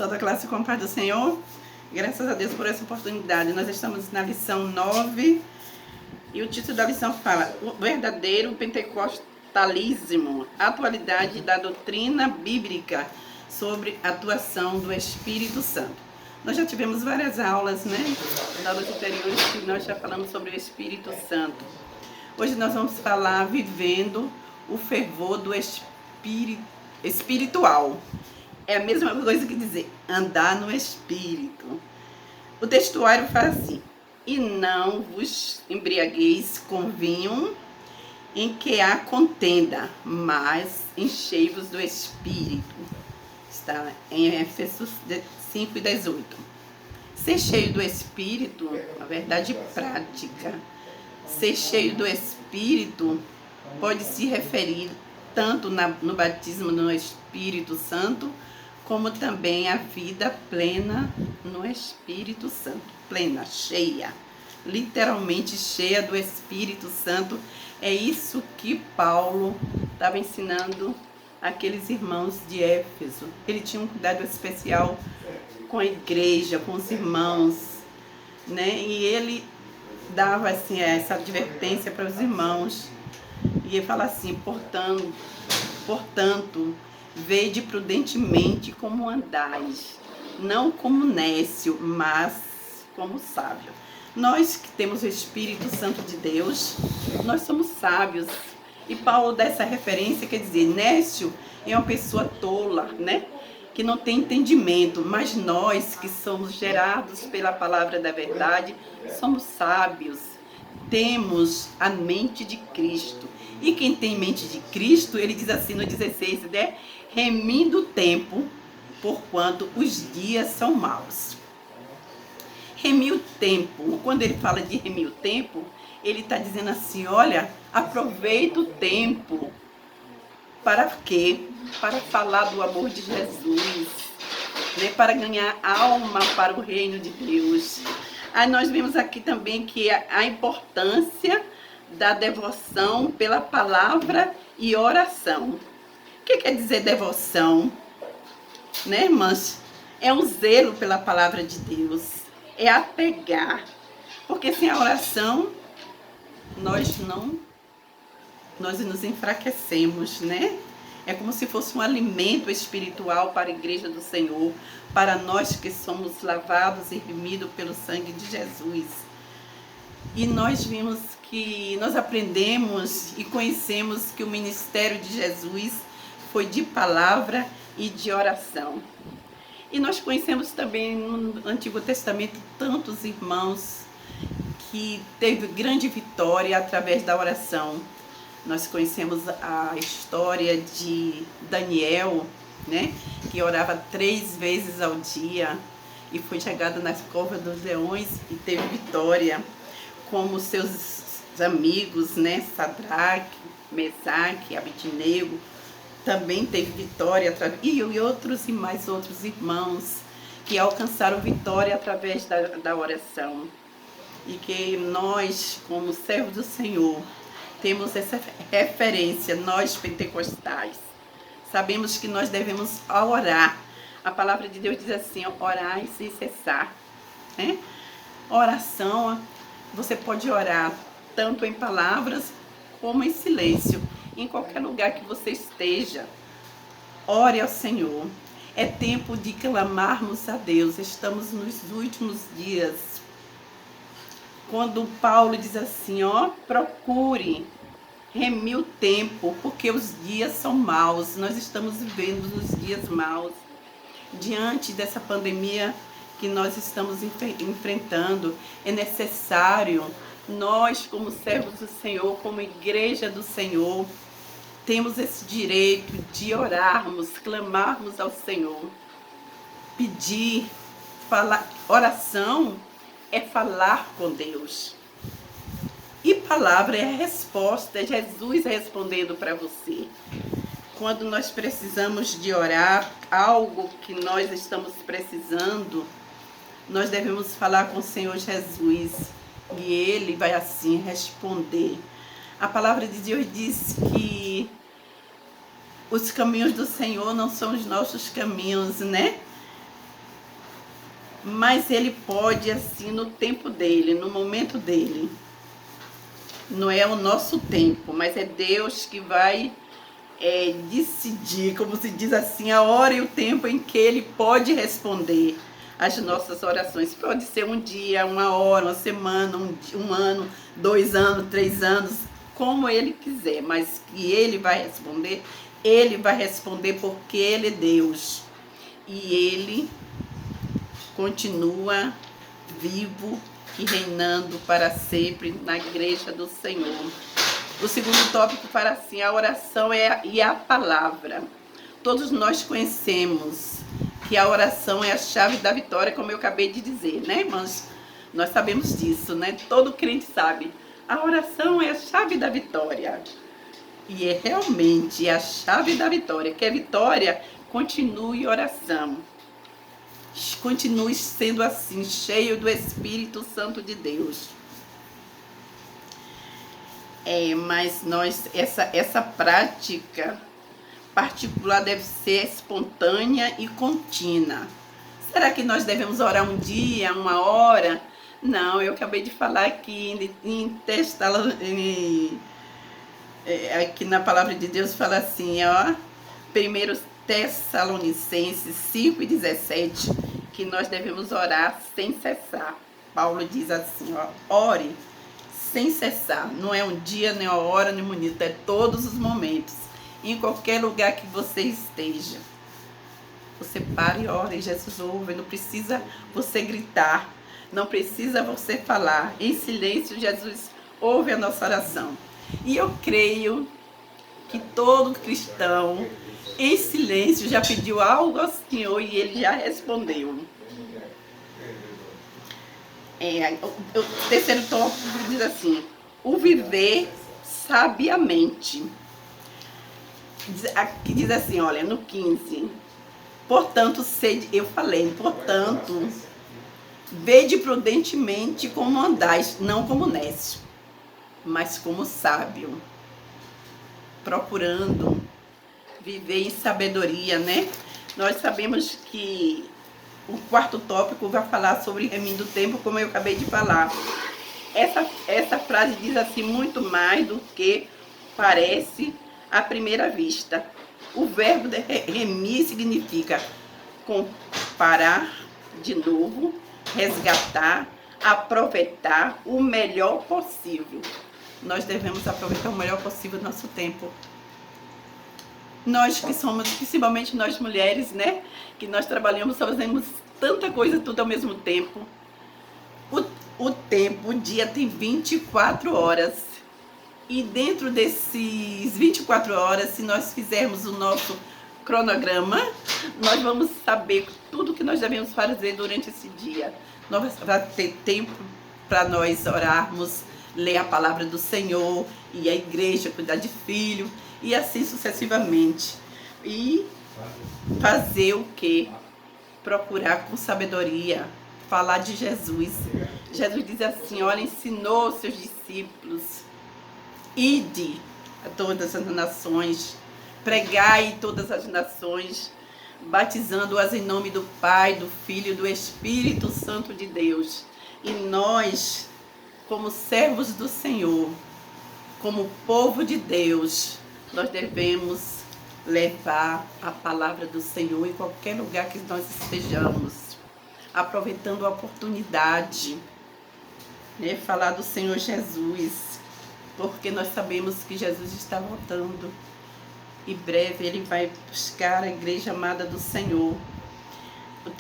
Toda classe com a paz do Senhor. Graças a Deus por essa oportunidade. Nós estamos na lição 9 e o título da lição fala: o verdadeiro pentecostalismo, atualidade da doutrina bíblica sobre a atuação do Espírito Santo. Nós já tivemos várias aulas, né? Aulas anteriores que nós já falamos sobre o Espírito Santo. Hoje nós vamos falar vivendo o fervor do espiritual. É a mesma coisa que dizer andar no Espírito. O textuário fala assim: e não vos embriagueis com vinho em que há contenda, mas enchei-vos do Espírito. Está em Efésios 5 e 18. Ser cheio do Espírito, a verdade prática. Ser cheio do Espírito pode se referir tanto no batismo no Espírito Santo, como também a vida plena no Espírito Santo. Plena, cheia, literalmente cheia do Espírito Santo. É isso que Paulo estava ensinando aqueles irmãos de Éfeso. Ele tinha um cuidado especial com a igreja, com os irmãos, né? E ele dava assim essa advertência para os irmãos. E ele fala assim: portanto, vede prudentemente como andais, não como nécio, mas como sábio. Nós que temos o Espírito Santo de Deus, nós somos sábios. E Paulo dá essa referência, quer dizer, nécio é uma pessoa tola, né? Que não tem entendimento, mas nós que somos gerados pela palavra da verdade, somos sábios, temos a mente de Cristo. E quem tem mente de Cristo, ele diz assim no 16, né? Remindo o tempo, porquanto os dias são maus. Remir o tempo, quando ele fala de remir o tempo, ele está dizendo assim: olha, aproveita o tempo. Para quê? Para falar do amor de Jesus, né? Para ganhar alma para o reino de Deus. Aí nós vimos aqui também que a importância da devoção pela palavra e oração. O que quer dizer devoção? Né, irmãs? É um zelo pela palavra de Deus. É apegar. Porque sem a oração, nós nos enfraquecemos, né? É como se fosse um alimento espiritual para a igreja do Senhor, para nós que somos lavados e remidos pelo sangue de Jesus. E nós vimos que nós aprendemos e conhecemos que o ministério de Jesus foi de palavra e de oração. E nós conhecemos também no Antigo Testamento tantos irmãos que teve grande vitória através da oração. Nós conhecemos a história de Daniel, né, que orava 3 vezes ao dia e foi chegado nas covas dos leões e teve vitória, como seus amigos, né, Sadraque, Mesaque, Abednego, também teve vitória, e outros e mais outros irmãos que alcançaram vitória através da oração. E que nós, como servos do Senhor, temos essa referência, nós pentecostais. Sabemos que nós devemos orar. A palavra de Deus diz assim: orai sem cessar. Né? Oração, você pode orar tanto em palavras como em silêncio. Em qualquer lugar que você esteja, ore ao Senhor. É tempo de clamarmos a Deus. Estamos nos últimos dias. Quando Paulo diz assim, ó, procure remir o tempo, porque os dias são maus. Nós estamos vivendo nos dias maus. Diante dessa pandemia que nós estamos enfrentando, é necessário, nós como servos do Senhor, como igreja do Senhor, temos esse direito de orarmos, clamarmos ao Senhor, pedir, falar. Oração é falar com Deus. E palavra é a resposta, é Jesus respondendo para você. Quando nós precisamos de orar, algo que nós estamos precisando, nós devemos falar com o Senhor Jesus. E Ele vai assim responder. A palavra de Deus diz que os caminhos do Senhor não são os nossos caminhos, né? mas ele pode, assim, no tempo dele, no momento dele. Não é o nosso tempo, mas é Deus que vai decidir, como se diz assim, a hora e o tempo em que ele pode responder às nossas orações. Pode ser um dia, uma hora, uma semana, um ano, 2 anos, 3 anos, como ele quiser, mas que ele vai responder porque ele é Deus. E ele continua vivo e reinando para sempre na igreja do Senhor. O segundo tópico fala assim, a oração e a palavra. Todos nós conhecemos que a oração é a chave da vitória, como eu acabei de dizer, né, irmãos? Nós sabemos disso, né? Todo crente sabe. A oração é a chave da vitória. E é realmente a chave da vitória. Que a vitória continue oração. Continue sendo assim, cheio do Espírito Santo de Deus. Mas essa prática particular deve ser espontânea e contínua. Será que nós devemos orar um dia, uma hora? Não, eu acabei de falar aqui aqui na palavra de Deus fala assim, ó, 1 Tessalonicenses 5:17, que nós devemos orar sem cessar. Paulo diz assim, ó, ore sem cessar. Não é um dia, nem uma hora, nem um minuto, é todos os momentos. Em qualquer lugar que você esteja. Você para e ora e Jesus ouve. Não precisa você gritar. Não precisa você falar. Em silêncio, Jesus ouve a nossa oração. E eu creio que todo cristão, em silêncio, já pediu algo ao Senhor e Ele já respondeu. O terceiro tópico diz assim, o viver sabiamente. Aqui diz assim, olha, no 15, portanto, vede prudentemente como andais, não como nécio, mas como sábio, procurando viver em sabedoria, né? Nós sabemos que o quarto tópico vai falar sobre remindo o tempo, como eu acabei de falar. Essa frase diz assim, muito mais do que parece à primeira vista. O verbo remir significa comparar de novo, resgatar, aproveitar o melhor possível. Nós devemos aproveitar o melhor possível do nosso tempo. Nós que somos, principalmente nós mulheres, né? Que nós trabalhamos, fazemos tanta coisa tudo ao mesmo tempo. O dia tem 24 horas. E dentro desses 24 horas, se nós fizermos o nosso cronograma, nós vamos saber tudo que nós devemos fazer durante esse dia. Nós vamos ter tempo para nós orarmos, ler a palavra do Senhor, ir à igreja, cuidar de filho, e assim sucessivamente. E fazer o quê? Procurar com sabedoria, falar de Jesus. Jesus diz assim, olha, ensinou seus discípulos, ide a todas as nações, pregai em todas as nações, batizando-as em nome do Pai, do Filho e do Espírito Santo de Deus. E nós, como servos do Senhor, como povo de Deus, nós devemos levar a palavra do Senhor em qualquer lugar que nós estejamos, aproveitando a oportunidade, né, falar do Senhor Jesus, porque nós sabemos que Jesus está voltando. Em breve Ele vai buscar a igreja amada do Senhor.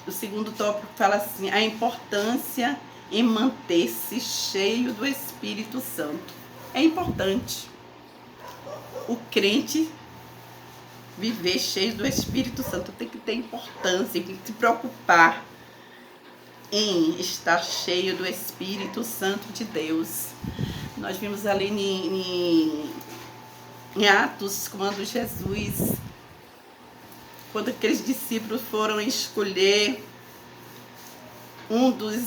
O segundo tópico fala assim, a importância em manter-se cheio do Espírito Santo. É importante o crente viver cheio do Espírito Santo, tem que ter importância, tem que se preocupar em estar cheio do Espírito Santo de Deus. Nós vimos ali em Atos, quando aqueles discípulos foram escolher um dos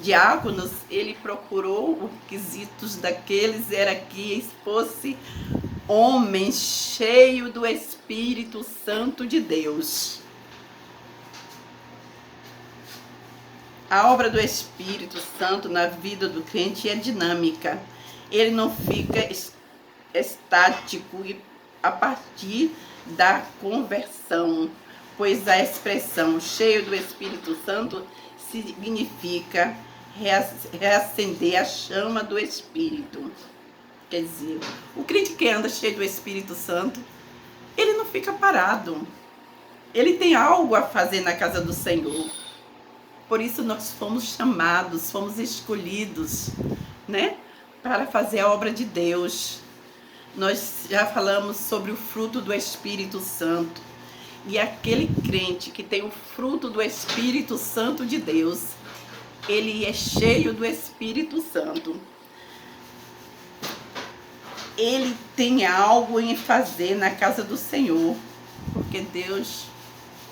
diáconos, ele procurou os requisitos daqueles, era que fosse homem cheio do Espírito Santo de Deus. A obra do Espírito Santo na vida do crente é dinâmica. Ele não fica estático a partir da conversão, pois a expressão cheio do Espírito Santo significa reacender a chama do Espírito. Quer dizer, o crente que anda cheio do Espírito Santo, ele não fica parado. Ele tem algo a fazer na casa do Senhor. Por isso nós fomos chamados, fomos escolhidos, né, para fazer a obra de Deus. Nós já falamos sobre o fruto do Espírito Santo. E aquele crente que tem o fruto do Espírito Santo de Deus, ele é cheio do Espírito Santo. Ele tem algo em fazer na casa do Senhor, porque Deus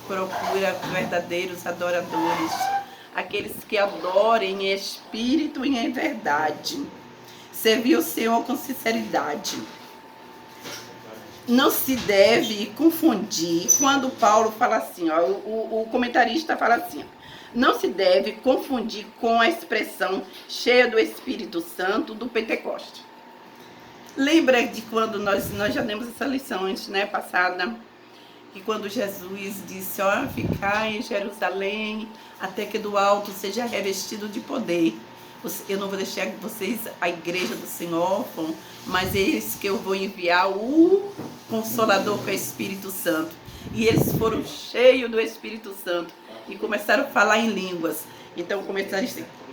procura verdadeiros adoradores, aqueles que adorem em espírito e em verdade, servir o Senhor com sinceridade. Não se deve confundir quando Paulo fala assim, ó, o comentarista fala assim, não se deve confundir com a expressão cheia do Espírito Santo do Pentecostes. Lembra de quando nós já demos essa lição antes, né, passada, que quando Jesus disse, ó, ficai em Jerusalém até que do alto seja revestido de poder. Eu não vou deixar vocês a igreja do Senhor órfão, mas eis que eu vou enviar o Consolador, que é o Espírito Santo. E eles foram cheios do Espírito Santo e começaram a falar em línguas. Então,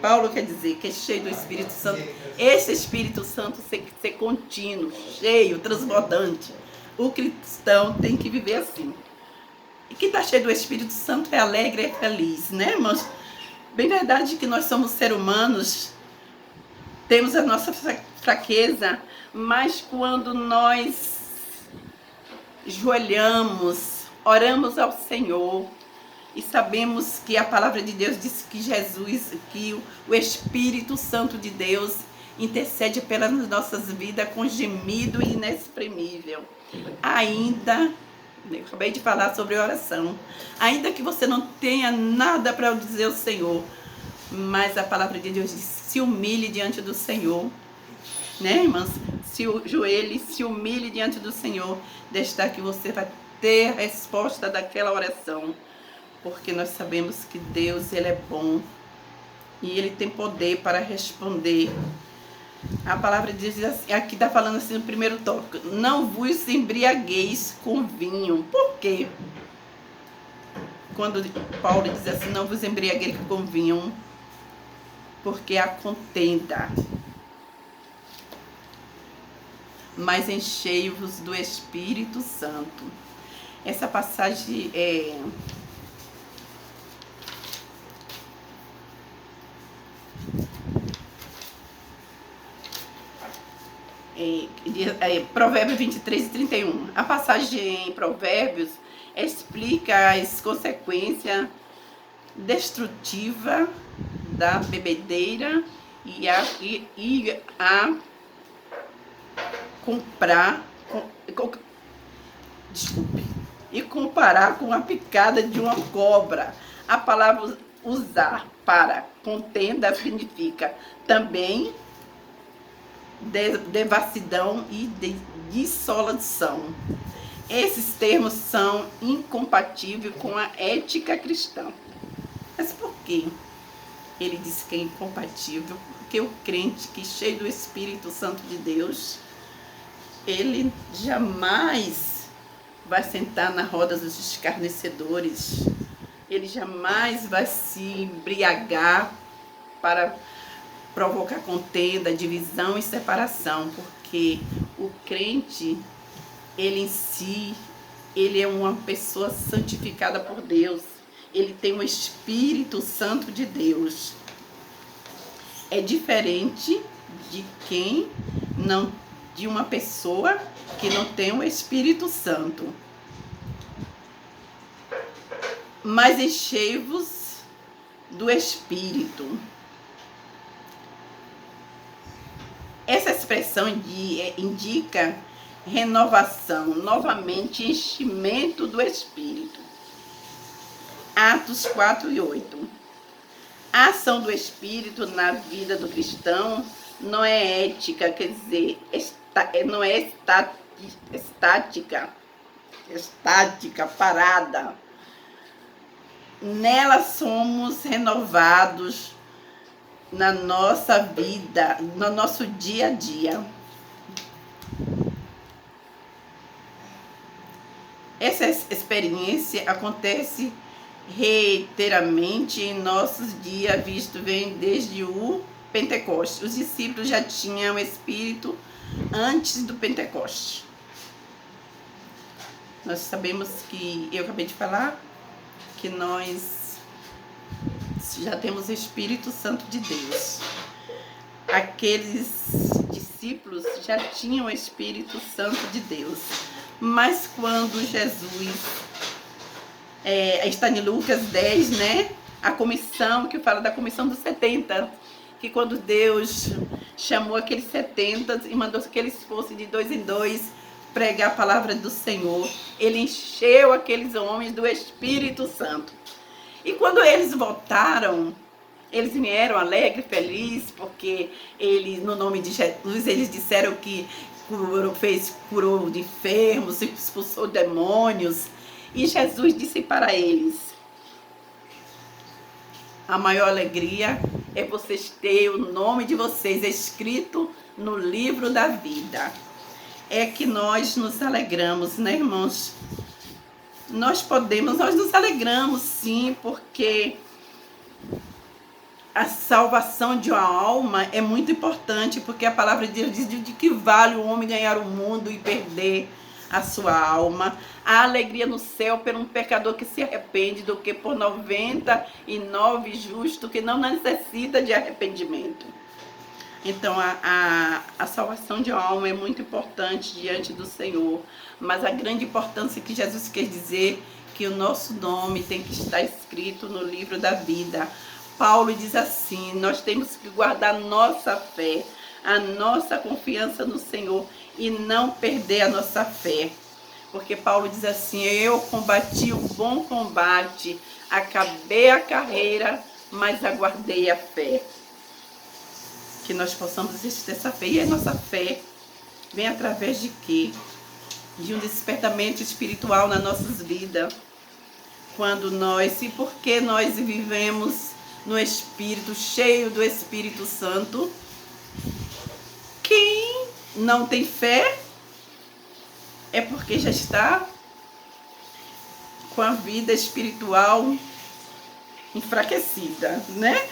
Paulo quer dizer que é cheio do Espírito Santo. Esse Espírito Santo ser contínuo, cheio, transbordante. O cristão tem que viver assim. E quem está cheio do Espírito Santo é alegre, é feliz, né, irmãos? Bem verdade que nós somos seres humanos, temos a nossa fraqueza, mas quando nós joelhamos, oramos ao Senhor e sabemos que a palavra de Deus diz que Jesus, que o Espírito Santo de Deus intercede pelas nossas vidas com gemido inexprimível. Ainda, eu acabei de falar sobre oração, ainda que você não tenha nada para dizer ao Senhor, mas a palavra de Deus diz, se humilhe diante do Senhor, né, irmãs? Se joelhe, se humilhe diante do Senhor, deixar que você vai ter a resposta daquela oração, porque nós sabemos que Deus, Ele é bom e Ele tem poder para responder. A palavra diz assim, aqui está falando assim no primeiro tópico, não vos embriagueis com vinho. Por quê? Quando Paulo diz assim, não vos embriagueis com vinho, porque há contenda. Mas enchei-vos do Espírito Santo. Essa passagem Provérbios 23 e 31. A passagem em Provérbios explica as consequências destrutivas da bebedeira e comparar com a picada de uma cobra. A palavra usar para contenda significa também devassidão e dissolução. Esses termos são incompatíveis com a ética cristã. Mas por quê? Ele diz que é incompatível, porque o crente que é cheio do Espírito Santo de Deus, ele jamais vai sentar na roda dos escarnecedores, ele jamais vai se embriagar para provocar contenda, divisão e separação, porque o crente, ele em si, ele é uma pessoa santificada por Deus, ele tem o Espírito Santo de Deus. É diferente de uma pessoa que não tem o Espírito Santo. Mas enchei-vos do Espírito. Essa expressão indica renovação, novamente enchimento do Espírito. Atos 4 e 8. A ação do Espírito na vida do cristão não é ética, quer dizer, não é estática, parada. Nela somos renovados na nossa vida, no nosso dia a dia. Essa experiência acontece reiteradamente em nossos dias, visto vem desde o Pentecostes. Os discípulos já tinham o Espírito antes do Pentecostes. Nós sabemos que, eu acabei de falar, que nós já temos o Espírito Santo de Deus. Aqueles discípulos já tinham o Espírito Santo de Deus. Mas quando Jesus, está em Lucas 10, né? A comissão, que fala da comissão dos 70, que quando Deus chamou aqueles 70 e mandou que eles fossem de 2 em 2 pregar a palavra do Senhor, ele encheu aqueles homens do Espírito Santo. E quando eles voltaram, eles vieram alegres, felizes, porque eles, no nome de Jesus, eles disseram que curou de enfermos, expulsou demônios. E Jesus disse para eles: a maior alegria é vocês terem o nome de vocês escrito no livro da vida. É que nós nos alegramos, né, irmãos? Nós nos alegramos sim, porque a salvação de uma alma é muito importante, porque a palavra de Deus diz de que vale o homem ganhar o mundo e perder a sua alma. Há alegria no céu por um pecador que se arrepende do que por 99 justos que não necessita de arrependimento. Então a salvação de uma alma é muito importante diante do Senhor, mas a grande importância que Jesus quer dizer que o nosso nome tem que estar escrito no livro da vida. Paulo diz assim: nós temos que guardar nossa fé, a nossa confiança no Senhor e não perder a nossa fé. Porque Paulo diz assim: eu combati o bom combate, acabei a carreira, mas aguardei a fé. Que nós possamos ter essa fé. E a nossa fé vem através de quê? De um despertamento espiritual nas nossas vidas. Quando nós, e porque nós vivemos no Espírito, cheio do Espírito Santo. Quem não tem fé é porque já está com a vida espiritual enfraquecida, né?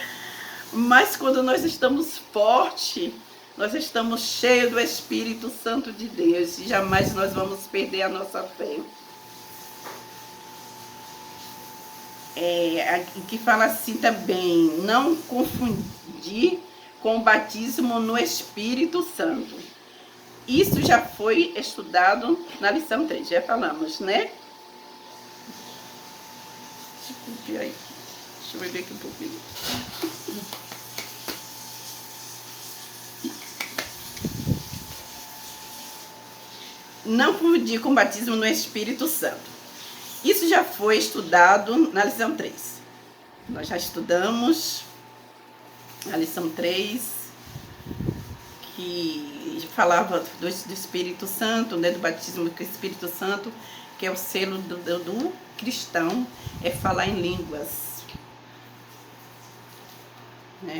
Mas quando nós estamos fortes, nós estamos cheios do Espírito Santo de Deus, e jamais nós vamos perder a nossa fé. Que fala assim também: não confundir com o batismo no Espírito Santo. Isso já foi estudado na lição 3, já falamos, né? Deixa eu ver aqui um pouquinho. Não confundir com o batismo no Espírito Santo. Isso já foi estudado na lição 3. Nós já estudamos a lição 3, que falava do Espírito Santo, né, do batismo com o Espírito Santo, que é o selo do cristão, é falar em línguas.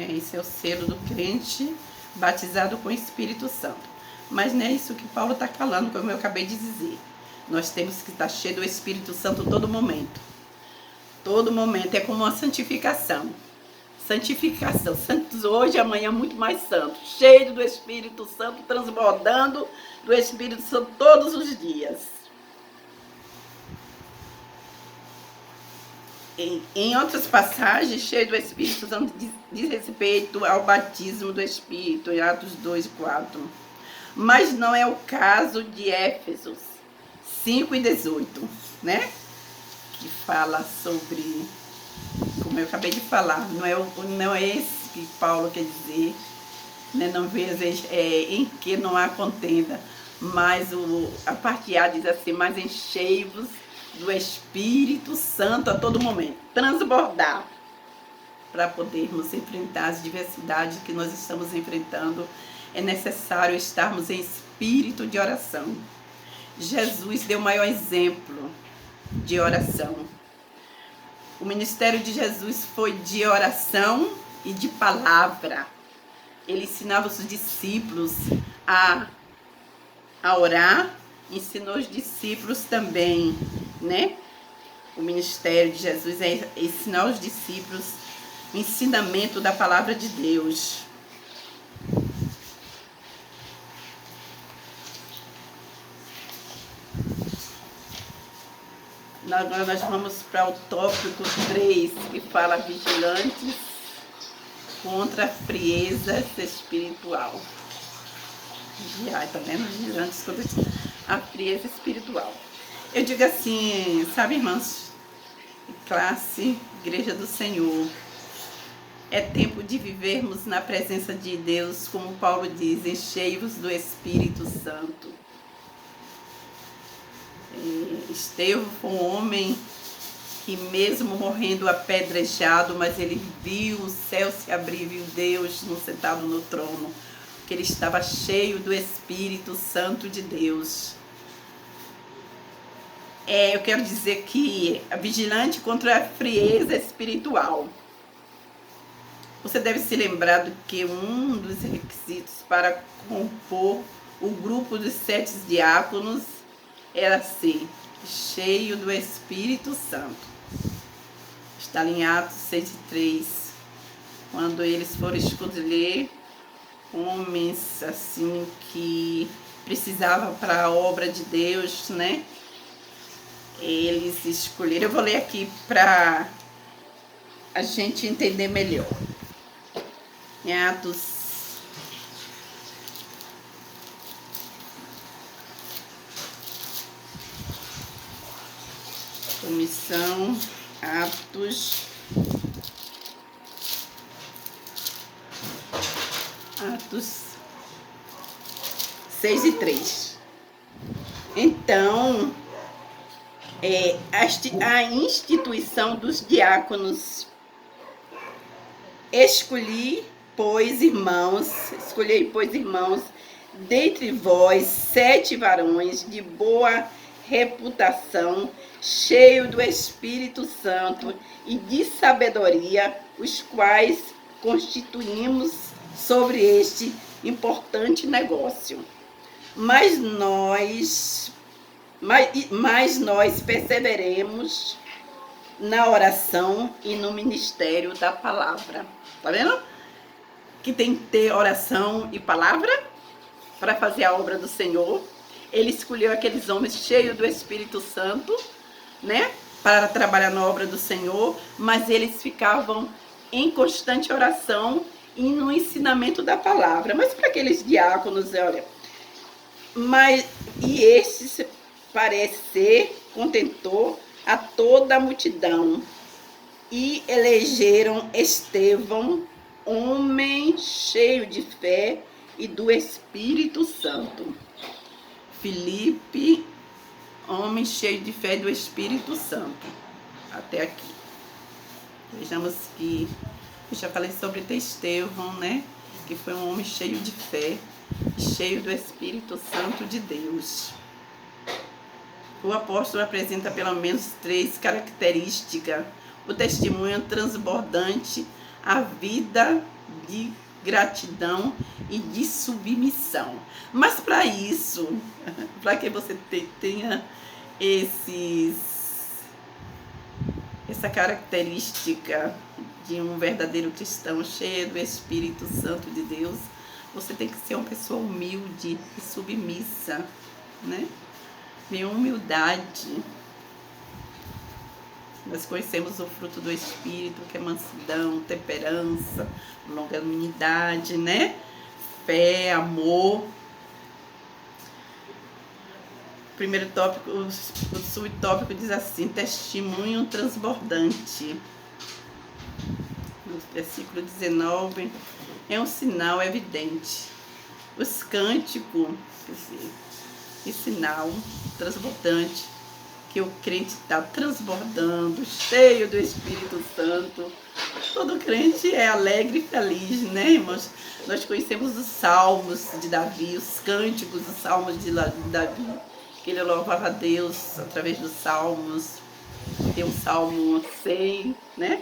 Esse é o selo do crente batizado com o Espírito Santo. Mas não é isso que Paulo está falando, como eu acabei de dizer. Nós temos que estar cheio do Espírito Santo todo momento. Todo momento é como uma santificação. Santificação. Santos hoje, amanhã muito mais santos. Cheio do Espírito Santo, transbordando do Espírito Santo todos os dias. Em outras passagens, cheio do Espírito Santo diz respeito ao batismo do Espírito, em Atos 2 e 4. Mas não é o caso de Éfeso 5 e 18, né? Que fala sobre, como eu acabei de falar, não é esse que Paulo quer dizer, né? Não vê em que não há contenda, mas a parte A diz assim: mas enchei-vos do Espírito Santo a todo momento, transbordar. para podermos enfrentar as diversidades que nós estamos enfrentando, é necessário estarmos em espírito de oração. Jesus deu o maior exemplo de oração. O ministério de Jesus foi de oração e de palavra. Ele ensinava os discípulos a orar, ensinou os discípulos também, né? O ministério de Jesus é ensinar os discípulos o ensinamento da palavra de Deus. Agora nós vamos para o tópico 3, que fala vigilantes contra a frieza espiritual. Tá vendo? Vigilantes contra a frieza espiritual. Eu digo assim, sabe, irmãos? Classe, Igreja do Senhor. É tempo de vivermos na presença de Deus, como Paulo diz, enchei-vos do Espírito Santo. Estevão foi um homem que mesmo morrendo apedrejado, mas ele viu o céu se abrir, viu Deus sentado no trono, porque ele estava cheio do Espírito Santo de Deus. Eu quero dizer que a vigilante contra a frieza espiritual. Você deve se lembrar do que um dos requisitos para compor o grupo dos 7 diáconos era ser cheio do Espírito Santo. Está em Atos 6:3, quando eles foram escolher homens assim que precisavam para a obra de Deus, né? Eles escolheram, eu vou ler aqui para a gente entender melhor. Em Atos Comissão, Atos 6:3. Então, a instituição dos diáconos. Escolhei, pois, irmãos, dentre vós 7 varões de boa reputação, cheio do Espírito Santo e de sabedoria, os quais constituímos sobre este importante negócio. Mas nós perseveremos na oração e no ministério da palavra. Tá vendo? Que tem que ter oração e palavra para fazer a obra do Senhor. Ele escolheu aqueles homens cheios do Espírito Santo, né, para trabalhar na obra do Senhor, mas eles ficavam em constante oração e no ensinamento da palavra. Mas para aqueles diáconos, olha, e estes parece ser contentou a toda a multidão e elegeram Estevão, homem cheio de fé e do Espírito Santo. Filipe, homem cheio de fé e do Espírito Santo. Até aqui. Vejamos que eu já falei sobre Estevão, né? Que foi um homem cheio de fé, cheio do Espírito Santo de Deus. O apóstolo apresenta pelo menos 3 características: o testemunho transbordante, a vida de gratidão e de submissão. Mas para isso, para que você tenha essa característica de um verdadeiro cristão cheio do Espírito Santo de Deus, você tem que ser uma pessoa humilde e submissa, né? Ter humildade. Nós conhecemos o fruto do Espírito, que é mansidão, temperança, longanimidade, né? Fé, amor. Primeiro tópico, o subtópico diz assim: testemunho transbordante. No versículo 19, é um sinal evidente. Os cânticos, e sinal transbordante, que o crente está transbordando, cheio do Espírito Santo, Todo crente é alegre e feliz, né, irmãos? Nós conhecemos os salmos de Davi, os cânticos dos salmos de Davi, que ele louvava a Deus através dos salmos. Tem um salmo 100, né?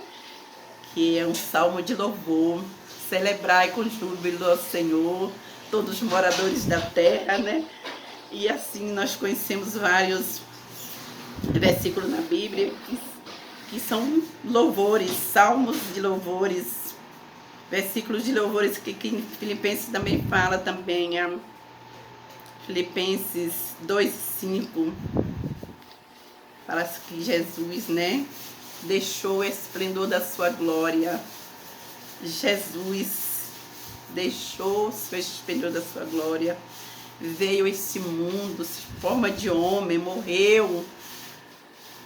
Que é um salmo de louvor. Celebrai com júbilo ao Senhor, todos os moradores da terra, né? E assim nós conhecemos vários versículos na Bíblia que são louvores, salmos de louvores, versículos de louvores que Filipenses também fala também, Filipenses 2:5, fala que Jesus, né, deixou o esplendor da sua glória. Jesus deixou o esplendor da sua glória, veio a esse mundo, em forma de homem, morreu,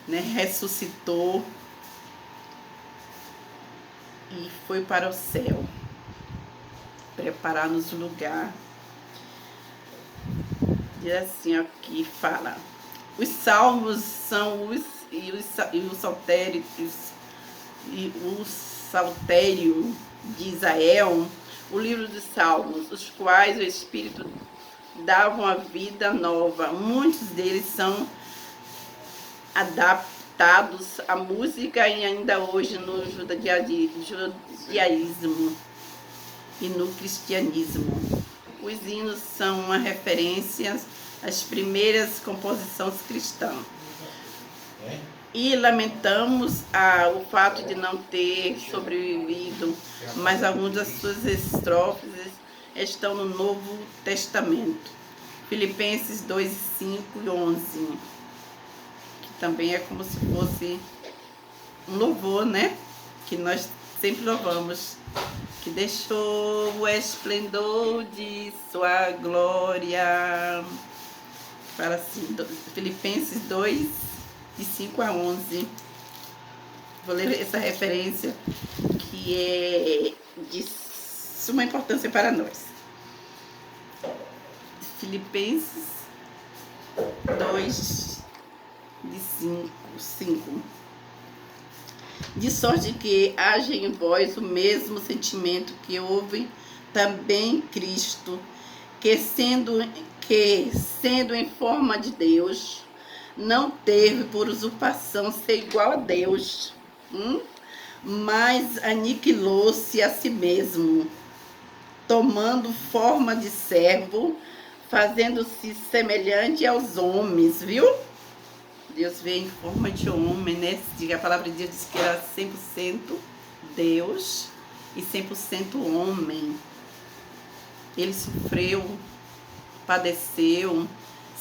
né, ressuscitou e foi para o céu, preparar-nos um lugar. E assim aqui fala, os salmos são o saltério de Israel, o livro dos salmos, os quais o Espírito davam a vida nova. Muitos deles são adaptados à música e ainda hoje no judaísmo e no cristianismo. Os hinos são uma referência às primeiras composições cristãs. E lamentamos o fato de não ter sobrevivido, mas algumas das suas estrofes estão no Novo Testamento. Filipenses 2:5 e 11. Que também é como se fosse um louvor, né? Que nós sempre louvamos. Que deixou o esplendor de sua glória. Fala assim, Filipenses 2, de 5 a 11. Vou ler essa referência que é de suma importância para nós. Filipenses 2, de 5. De sorte que haja em vós o mesmo sentimento que houve também em Cristo, que sendo em forma de Deus, não teve por usurpação ser igual a Deus, mas aniquilou-se a si mesmo, tomando forma de servo, fazendo-se semelhante aos homens, viu? Deus veio em forma de homem, né? A palavra de Deus diz que era 100% Deus e 100% homem. Ele sofreu, padeceu,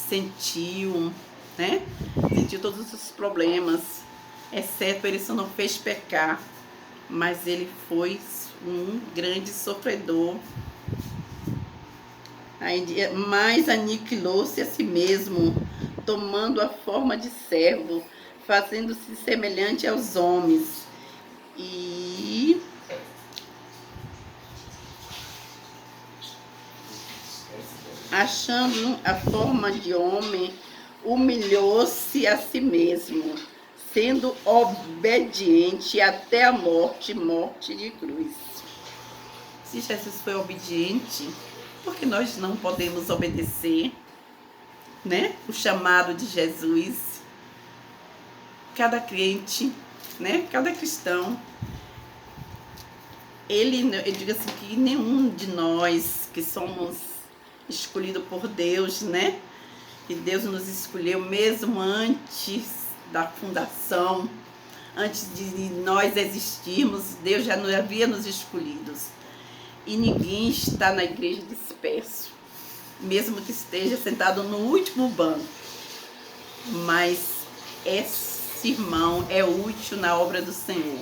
sentiu, né? Sentiu todos os problemas, exceto ele só não fez pecar, mas ele foi um grande sofredor. Mas aniquilou-se a si mesmo, tomando a forma de servo, fazendo-se semelhante aos homens. E achando a forma de homem, humilhou-se a si mesmo, sendo obediente até a morte de cruz. Se Jesus foi obediente, porque nós não podemos obedecer, né? O chamado de Jesus. Cada crente, né? Cada cristão, eu digo assim, que nenhum de nós que somos escolhidos por Deus, né? Que Deus nos escolheu mesmo antes da fundação, antes de nós existirmos, Deus já havia nos escolhido. E ninguém está na igreja disperso, mesmo que esteja sentado no último banco. Mas esse irmão é útil na obra do Senhor.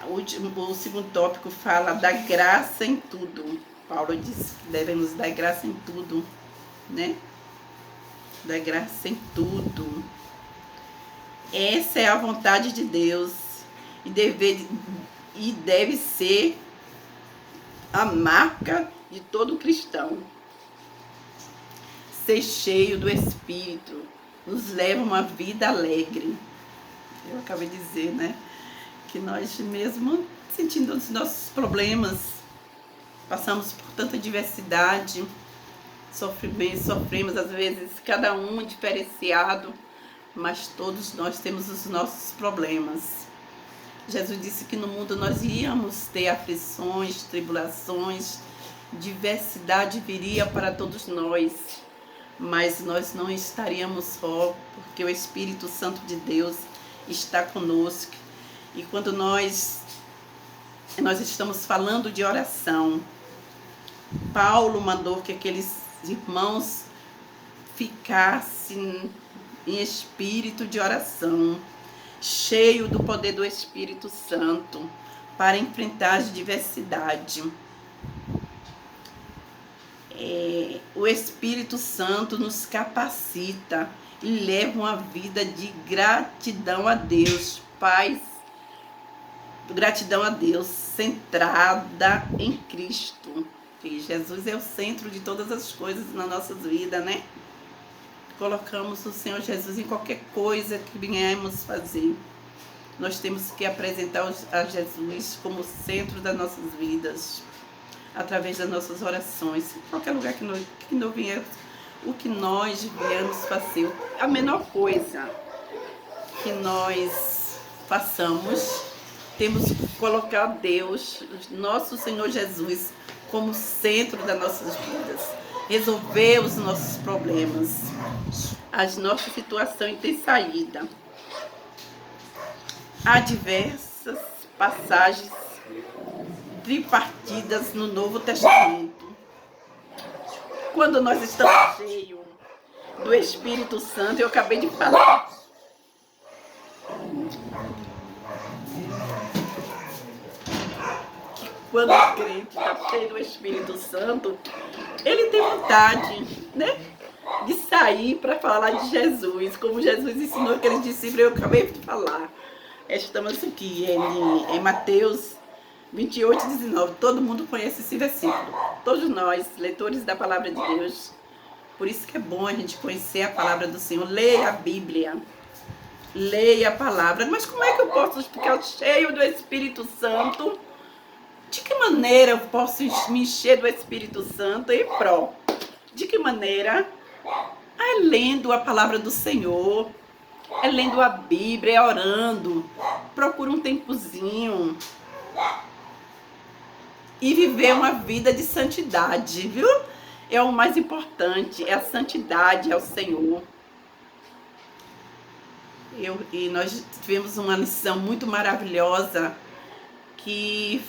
O segundo tópico fala da graça em tudo. Paulo diz que devemos dar graça em tudo, né? Da graça em tudo. Essa é a vontade de Deus e deve ser a marca de todo cristão. ser cheio do Espírito nos leva a uma vida alegre. Eu acabei de dizer, né? Que nós mesmo sentindo os nossos problemas, passamos por tanta diversidade, sofremos às vezes, cada um diferenciado, mas todos nós temos os nossos problemas. Jesus disse que no mundo nós íamos ter aflições, tribulações, diversidade viria para todos nós, mas nós não estaríamos só, porque o Espírito Santo de Deus está conosco. E quando nós estamos falando de oração, Paulo mandou que aqueles irmãos ficassem em espírito de oração, cheio do poder do Espírito Santo, para enfrentar as diversidades. O Espírito Santo nos capacita e leva uma vida de gratidão a Deus, paz, gratidão a Deus, centrada em Cristo. E Jesus é o centro de todas as coisas na nossa vida, né? Colocamos o Senhor Jesus em qualquer coisa que venhamos fazer. Nós temos que apresentar a Jesus como centro das nossas vidas, através das nossas orações. Em qualquer lugar que não vier, o que nós viemos fazer, a menor coisa que nós façamos, temos que colocar Deus, nosso Senhor Jesus, como centro das nossas vidas. Resolver os nossos problemas. As nossas situações têm saída. Há diversas passagens tripartidas no Novo Testamento. Quando nós estamos cheios do Espírito Santo, eu acabei de falar. Que quando o crente está cheio do Espírito Santo, ele tem vontade, né, de sair para falar de Jesus, como Jesus ensinou aqueles discípulos, eu acabei de falar. Estamos aqui em Mateus 28, 19. Todo mundo conhece esse versículo. Todos nós, leitores da palavra de Deus. Por isso que é bom a gente conhecer a palavra do Senhor. Leia a Bíblia. Leia a palavra. Mas como é que eu posso ficar cheio do Espírito Santo? De que maneira eu posso me encher do Espírito Santo? De que maneira? É lendo a palavra do Senhor. É lendo a Bíblia, é orando. Procura um tempozinho. E viver uma vida de santidade, viu? É o mais importante, é a santidade ao Senhor. E nós tivemos uma lição muito maravilhosa que